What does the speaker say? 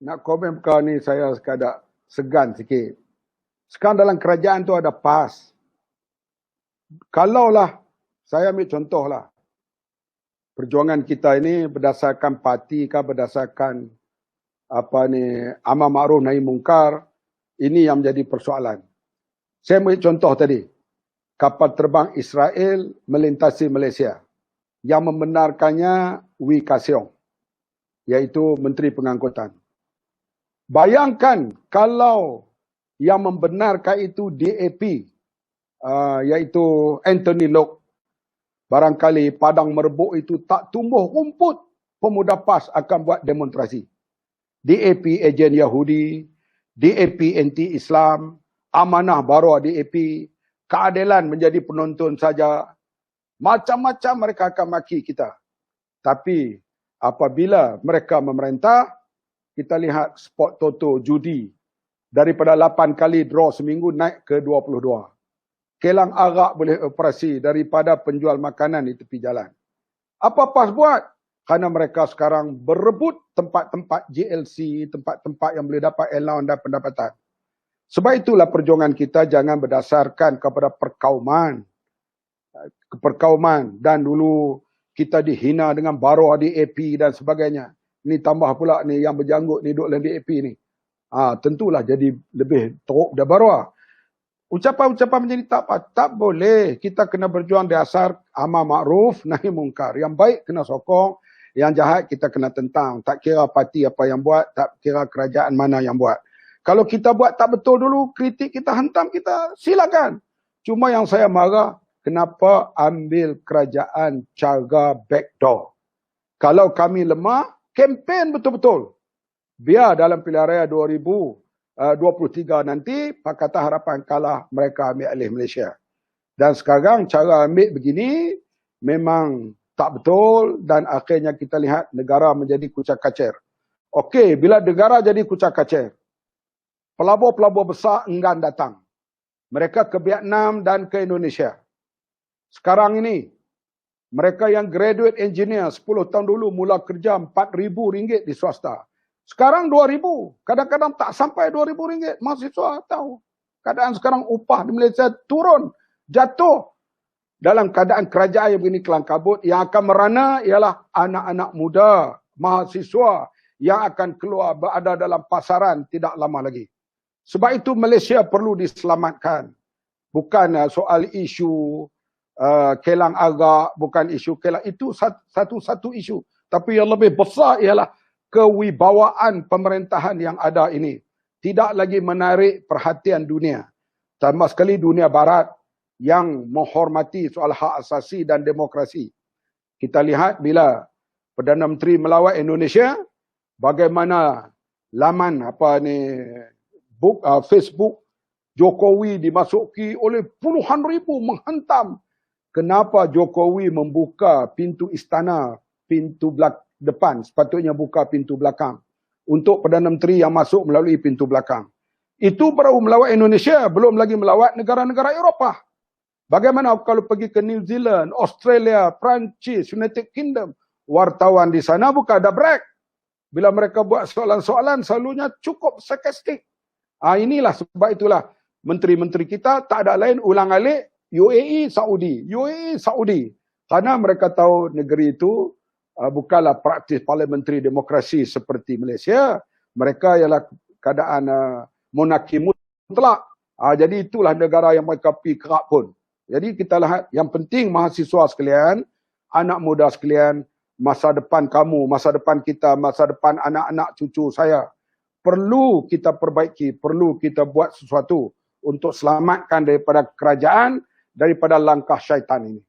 Nak komen perkara ni saya sekadar segan sikit. Sekarang dalam kerajaan tu ada PAS. Kalaulah, saya ambil contohlah, perjuangan kita ini berdasarkan parti kah, berdasarkan amar ma'ruf nahi mungkar, ini yang menjadi persoalan. Saya ambil contoh tadi, kapal terbang Israel melintasi Malaysia. Yang membenarkannya Wee Ka Siong, iaitu Menteri Pengangkutan. Bayangkan kalau yang membenarkan itu DAP, iaitu Anthony Loke. Barangkali padang merebuk itu tak tumbuh rumput, pemuda PAS akan buat demonstrasi. DAP ejen Yahudi, DAP anti-Islam, amanah baru DAP, keadilan menjadi penonton saja. Macam-macam mereka akan maki kita. Tapi apabila mereka memerintah, kita lihat spot toto judi. Daripada 8 kali draw seminggu naik ke 22. Kelang arak boleh operasi daripada penjual makanan di tepi jalan. Apa PAS buat? Kerana mereka sekarang berebut tempat-tempat JLC, tempat-tempat yang boleh dapat allowance dan pendapatan. Sebab itulah perjuangan kita jangan berdasarkan kepada perkauman. Dan dulu kita dihina dengan baruah DAP dan sebagainya. Ni tambah pula ni yang berjanggut ni duduk dalam DAP ni. Tentulah jadi lebih teruk dah baruah. Ucapan-ucapan menjadi tak boleh. Kita kena berjuang di asar amar ma'ruf nahi mungkar. Yang baik kena sokong, yang jahat kita kena tentang. Tak kira parti apa yang buat, tak kira kerajaan mana yang buat. Kalau kita buat tak betul dulu, kritik kita hantam, kita silakan. Cuma yang saya marah, kenapa ambil kerajaan cara backdoor? Kalau kami lemah, kempen betul-betul. Biar dalam pilihan raya 2023 nanti, Pakatan Harapan kalah, mereka ambil alih Malaysia. Dan sekarang cara ambil begini, memang tak betul dan akhirnya kita lihat negara menjadi kucak-kacir. Okey, bila negara jadi kucak-kacir, pelabur-pelabur besar enggan datang. Mereka ke Vietnam dan ke Indonesia. Sekarang ini, mereka yang graduate engineer 10 tahun dulu mula kerja RM4,000 di swasta. Sekarang RM2,000. Kadang-kadang tak sampai RM2,000. Mahasiswa tahu. Keadaan sekarang upah di Malaysia turun, jatuh. Dalam keadaan kerajaan yang begini kelang kabut, yang akan merana ialah anak-anak muda, mahasiswa yang akan keluar berada dalam pasaran tidak lama lagi. Sebab itu Malaysia perlu diselamatkan. Bukan soal isu kelang agak, bukan isu kelang. Itu satu-satu isu. Tapi yang lebih besar ialah kewibawaan pemerintahan yang ada ini. Tidak lagi menarik perhatian dunia. Tambah sekali dunia barat yang menghormati soal hak asasi dan demokrasi. Kita lihat bila Perdana Menteri melawat Indonesia, bagaimana laman Facebook Jokowi dimasuki oleh puluhan ribu menghantam. Kenapa Jokowi membuka pintu istana, pintu depan, sepatutnya buka pintu belakang. Untuk Perdana Menteri yang masuk melalui pintu belakang. Itu baru melawat Indonesia, belum lagi melawat negara-negara Eropah. Bagaimana kalau pergi ke New Zealand, Australia, Perancis, United Kingdom, wartawan di sana bukan ada break. Bila mereka buat soalan-soalan, selalunya cukup sarkastik. Inilah sebab itulah menteri-menteri kita tak ada lain ulang alik UAE Saudi. Karena mereka tahu negeri itu bukanlah praktis parliamentary demokrasi seperti Malaysia. Mereka ialah keadaan monarki mutlak. Jadi itulah negara yang mereka pergi kerap pun. Jadi kita lihat yang penting mahasiswa sekalian, anak muda sekalian, masa depan kamu, masa depan kita, masa depan anak-anak cucu saya. Perlu kita perbaiki, perlu kita buat sesuatu untuk selamatkan daripada kerajaan, daripada langkah syaitan ini.